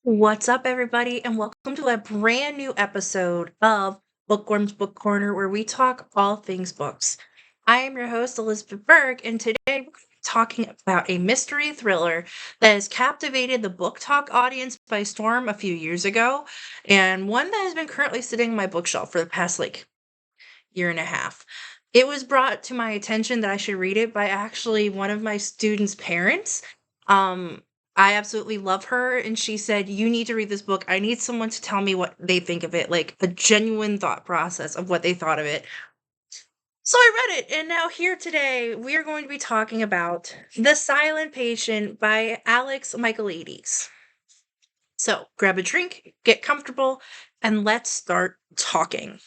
What's up, everybody, and welcome to a brand new episode of Bookworms Book Corner, where we talk all things books. I am your host, Elizabeth Berg, and today we're going to be talking about a mystery thriller that has captivated the book talk audience by storm a few years ago, and one that has been currently sitting on my bookshelf for the past year and a half. It was brought to my attention that I should read it by actually one of my students' parents. Um, I absolutely love her, and she said, "You need to read this book. I need someone to tell me what they think of it, like a genuine thought process of what they thought of it." So I read it, and now here today we are going to be talking about The Silent Patient by Alex Michaelides. So grab a drink, get comfortable, and let's start talking.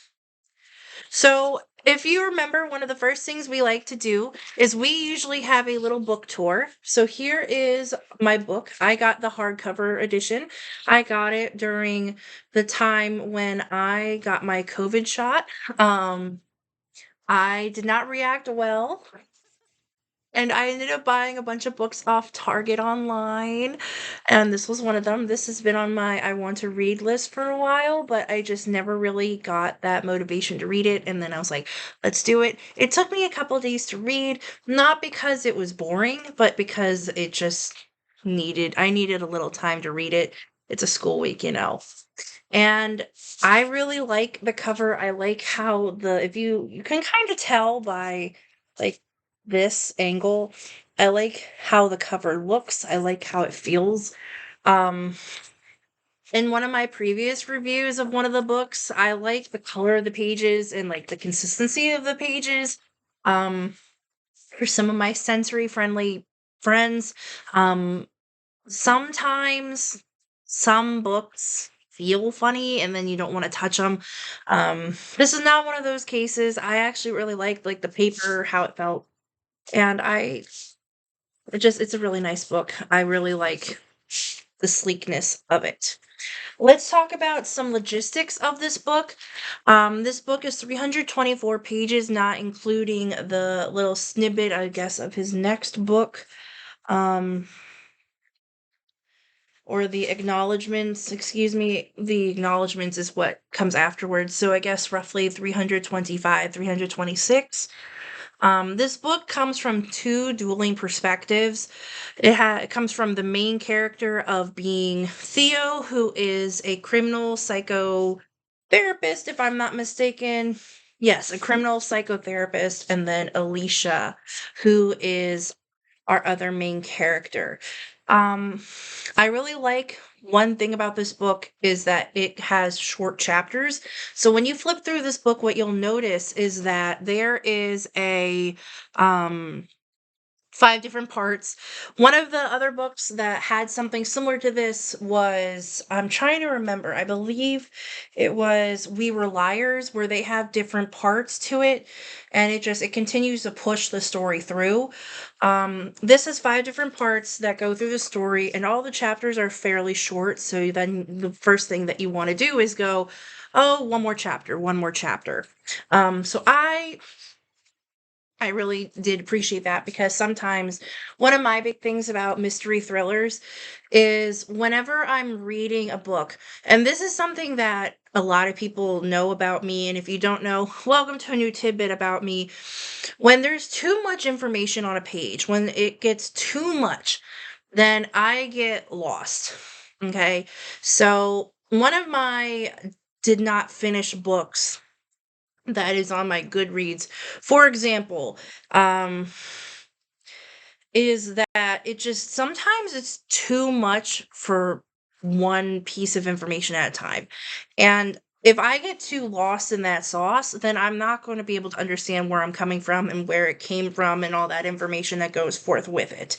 So, if you remember, one of the first things we like to do is we usually have a little book tour. So, here is my book. I got the hardcover edition. I got it during the time when I got my COVID shot. Um, I did not react well. And I ended up buying a bunch of books off Target online, and this was one of them. This has been on my I want to read list for a while, but I just never really got that motivation to read it, and then I was like, "Let's do it." It took me a couple days to read, not because it was boring, but because it just I needed a little time to read it. It's a school week. And I really like the cover. I like how the if you can kind of tell by like this angle. I like how the cover looks. I like how it feels. Um in one of my previous reviews of one of the books, I like the color of the pages and like the consistency of the pages. Um for some of my sensory friendly friends, um sometimes some books feel funny and then you don't want to touch them. This is not one of those cases. I actually really liked like the paper, how it felt. And it's a really nice book. I really like the sleekness of it. Let's talk about some logistics of this book. This book is 324 pages, not including the little snippet, I guess, of his next book. Um, or the acknowledgments, excuse me, the acknowledgments is what comes afterwards. So I guess roughly 325, 326. This book comes from two dueling perspectives. It comes from the main character of being Theo, who is a criminal psychotherapist, if I'm not mistaken. Yes, a criminal psychotherapist, and then Alicia, who is our other main character. Um, I really like one thing about this book is that it has short chapters. So when you flip through this book, what you'll notice is that there is a um 5 different parts. One of the other books that had something similar to this was I'm trying to remember, I believe it was We Were Liars, where they have different parts to it, and it continues to push the story through. This has 5 different parts that go through the story, and all the chapters are fairly short, so then the first thing that you wanna do is go, "Oh, one more chapter, one more chapter." So I really did appreciate that because sometimes one of my big things about mystery thrillers is whenever I'm reading a book, and this is something that a lot of people know about me, and if you don't know, welcome to a new tidbit about me. When there's too much information on a page, when it gets too much, then I get lost. Okay. So one of my did not finish books that is on my Goodreads, for example, um, is that it just sometimes it's too much for one piece of information at a time. And if I get too lost in that sauce, then I'm not going to be able to understand where I'm coming from and where it came from and all that information that goes forth with it.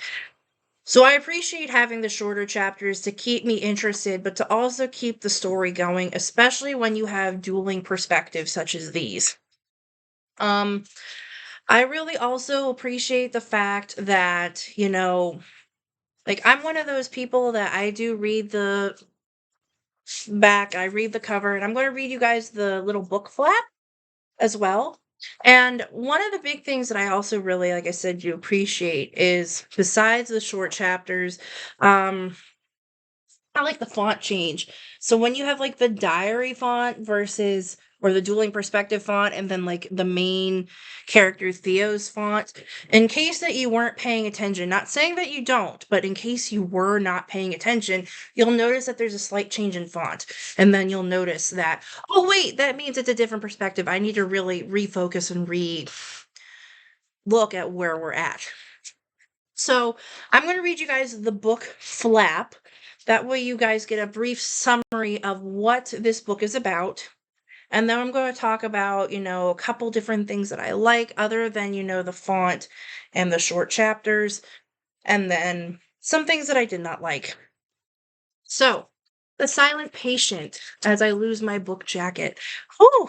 So I appreciate having the shorter chapters to keep me interested, but to also keep the story going, especially when you have dueling perspectives such as these. Um, I really also appreciate the fact that, like I'm one of those people that I do read the back, I read the cover, and I'm going to read you guys the little book flap as well. And one of the big things that I also really, like I said, do appreciate is besides the short chapters, um, I like the font change. So when you have like the diary font versus or the dueling perspective font and then like the main character Theo's font, in case that you weren't paying attention, not saying that you don't, but in case you were not paying attention, you'll notice that there's a slight change in font. And then you'll notice that, oh wait, that means it's a different perspective. I need to really refocus and look at where we're at. So I'm going to read you guys the book flap. That way you guys get a brief summary of what this book is about. And then I'm going to talk about, a couple different things that I like other than, the font and the short chapters. And then some things that I did not like. So, The Silent Patient, as I lose my book jacket. Whew.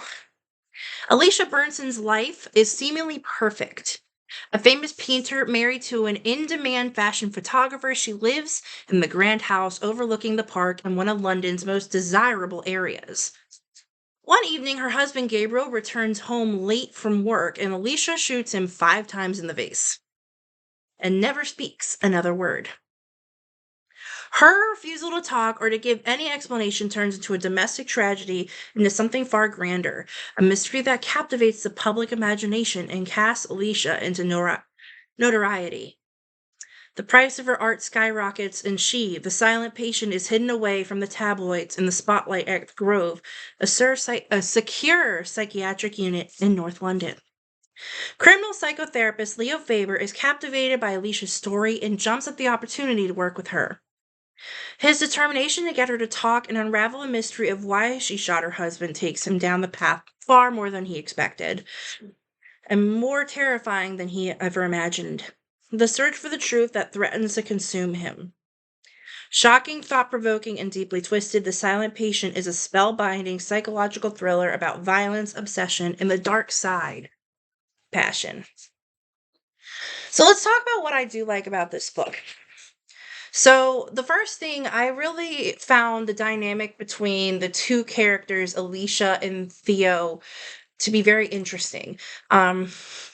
Alicia Bernstein's life is seemingly perfect. A famous painter married to an in-demand fashion photographer, she lives in the grand house overlooking the park in one of London's most desirable areas. One evening, her husband Gabriel returns home late from work, and Alicia shoots him 5 times in the face and never speaks another word. Her refusal to talk or to give any explanation turns into a domestic tragedy into something far grander, a mystery that captivates the public imagination and casts Alicia into notoriety. The price of her art skyrockets, and she, the silent patient, is hidden away from the tabloids in the spotlight at the Grove, a secure psychiatric unit in North London. Criminal psychotherapist Leo Faber is captivated by Alicia's story and jumps at the opportunity to work with her. His determination to get her to talk and unravel a mystery of why she shot her husband takes him down the path far more than he expected, and more terrifying than he ever imagined. The search for the truth that threatens to consume him. Shocking, thought-provoking, and deeply twisted, The Silent Patient is a spellbinding psychological thriller about violence, obsession, and the dark side. Passion. So let's talk about what I do like about this book. So, the first thing, I really found the dynamic between the two characters, Alicia and Theo, to be very interesting. There's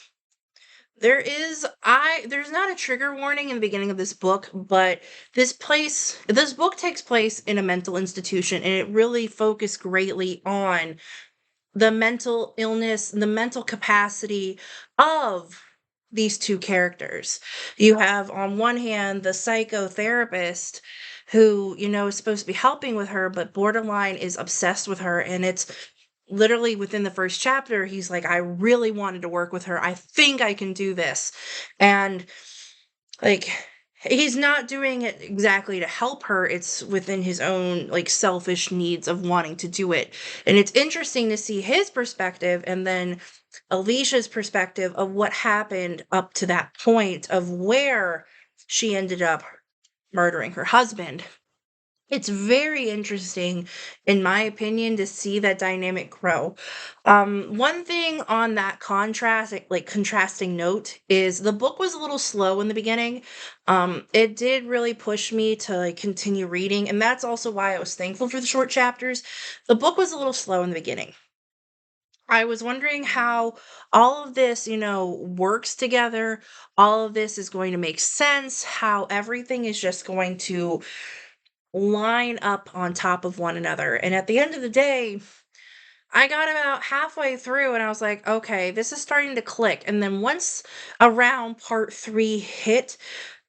not a trigger warning in the beginning of this book, but this book takes place in a mental institution, and it really focused greatly on the mental illness, the mental capacity of these two characters. You have, on one hand, the psychotherapist who, is supposed to be helping with her, but borderline is obsessed with her. And it's literally within the first chapter, he's like, I really wanted to work with her. I think I can do this. And like, he's not doing it exactly to help her. It's within his own like selfish needs of wanting to do it. And it's interesting to see his perspective and then Alicia's perspective of what happened up to that point of where she ended up murdering her husband. It's very interesting, in my opinion, to see that dynamic grow. One thing on that contrasting note is the book was a little slow in the beginning. It did really push me to like continue reading, and that's also why I was thankful for the short chapters. The book was a little slow in the beginning. I was wondering how all of this, works together. All of this is going to make sense, how everything is just going to line up on top of one another. And at the end of the day, I got about halfway through and I was like, okay, this is starting to click. And then once around part 3 hit,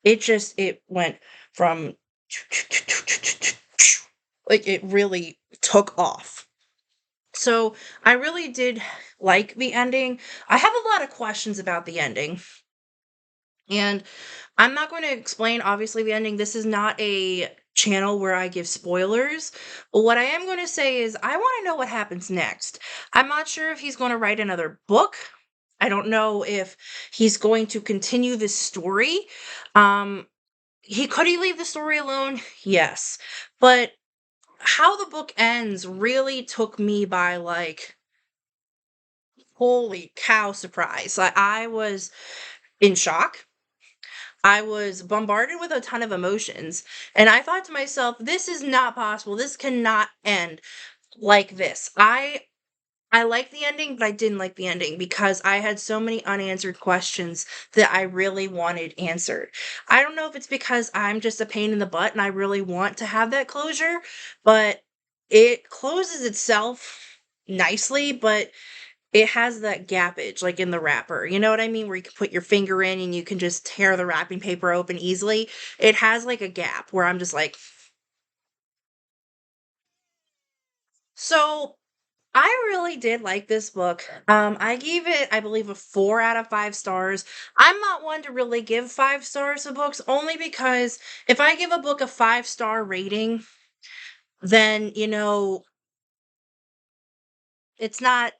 it went from like it really took off. So I really did like the ending. I have a lot of questions about the ending. And I'm not going to explain, obviously, the ending. This is not a channel where I give spoilers. But what I am going to say is I want to know what happens next. I'm not sure if he's going to write another book. I don't know if he's going to continue this story. Could he leave the story alone? Yes. But how the book ends really took me by like, holy cow, surprise. Like, I was in shock. I was bombarded with a ton of emotions, and I thought to myself, this is not possible. This cannot end like this. I like the ending, but I didn't like the ending because I had so many unanswered questions that I really wanted answered. I don't know if it's because I'm just a pain in the butt and I really want to have that closure, but it closes itself nicely, but it has that gappage, like, in the wrapper, you know what I mean? Where you can put your finger in and you can just tear the wrapping paper open easily. It has, like, a gap where I'm just like, so I really did like this book. I gave it, I believe, a 4 out of 5 stars. I'm not one to really give 5 stars to books only because if I give a book a 5-star rating, then, it's not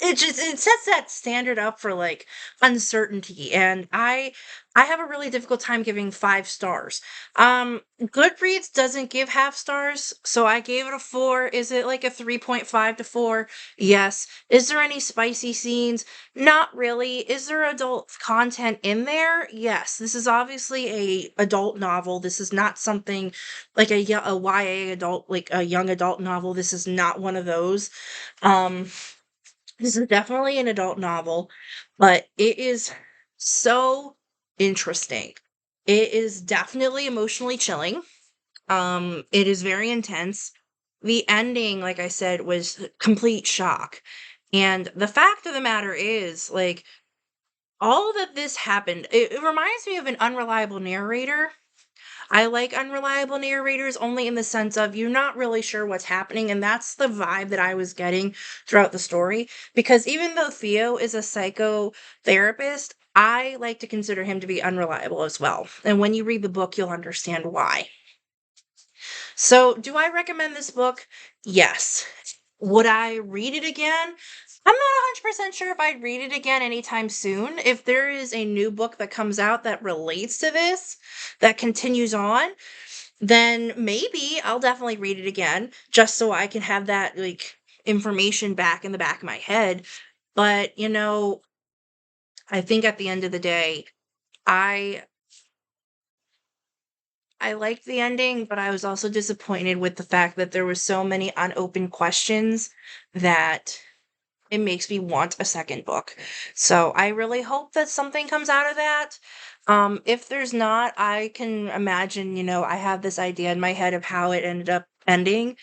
it just it sets that standard up for, like, uncertainty, and I have a really difficult time giving 5 stars. Goodreads doesn't give half stars, so I gave it a 4. Is it like a 3.5 to 4? Yes. Is there any spicy scenes? Not really. Is there adult content in there? Yes. This is obviously a adult novel. This is not something like a YA adult, like a young adult novel. This is not one of those. Um, this is definitely an adult novel, but it is so interesting. It is definitely emotionally chilling. It is very intense. The ending, like I said, was complete shock. And the fact of the matter is, like, all that this happened, it reminds me of an unreliable narrator. I like unreliable narrators only in the sense of you're not really sure what's happening, and that's the vibe that I was getting throughout the story. Because even though Theo is a psychotherapist, I like to consider him to be unreliable as well. And when you read the book, you'll understand why. So, do I recommend this book? Yes. Would I read it again? I'm not 100% sure if I'd read it again anytime soon. If there is a new book that comes out that relates to this, that continues on, then maybe I'll definitely read it again just so I can have that, like, information back in the back of my head. But, I think at the end of the day, I I liked the ending, but I was also disappointed with the fact that there was so many unopened questions that it makes me want a second book. So I really hope that something comes out of that. If there's not, I can imagine, I have this idea in my head of how it ended up ending.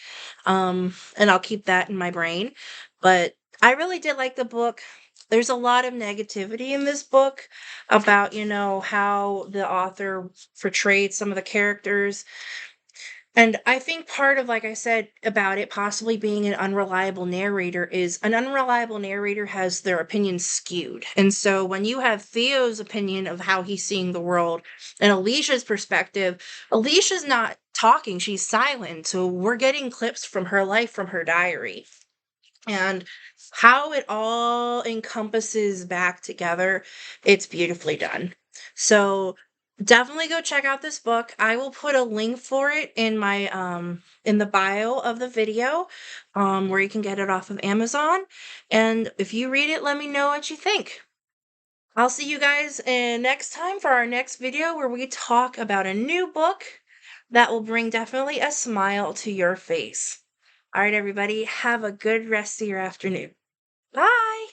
And I'll keep that in my brain. But I really did like the book. There's a lot of negativity in this book about, how the author portrayed some of the characters, and I think part of, like I said, about it possibly being an unreliable narrator is an unreliable narrator has their opinions skewed. And so when you have Theo's opinion of how he's seeing the world and Alicia's perspective, Alicia's not talking, she's silent. So we're getting clips from her life from her diary. And how it all encompasses back together, it's beautifully done. So definitely go check out this book. I will put a link for it in the bio of the video, where you can get it off of Amazon. And if you read it, let me know what you think. I'll see you guys next time for our next video where we talk about a new book that will bring definitely a smile to your face. All right, everybody, have a good rest of your afternoon. Bye.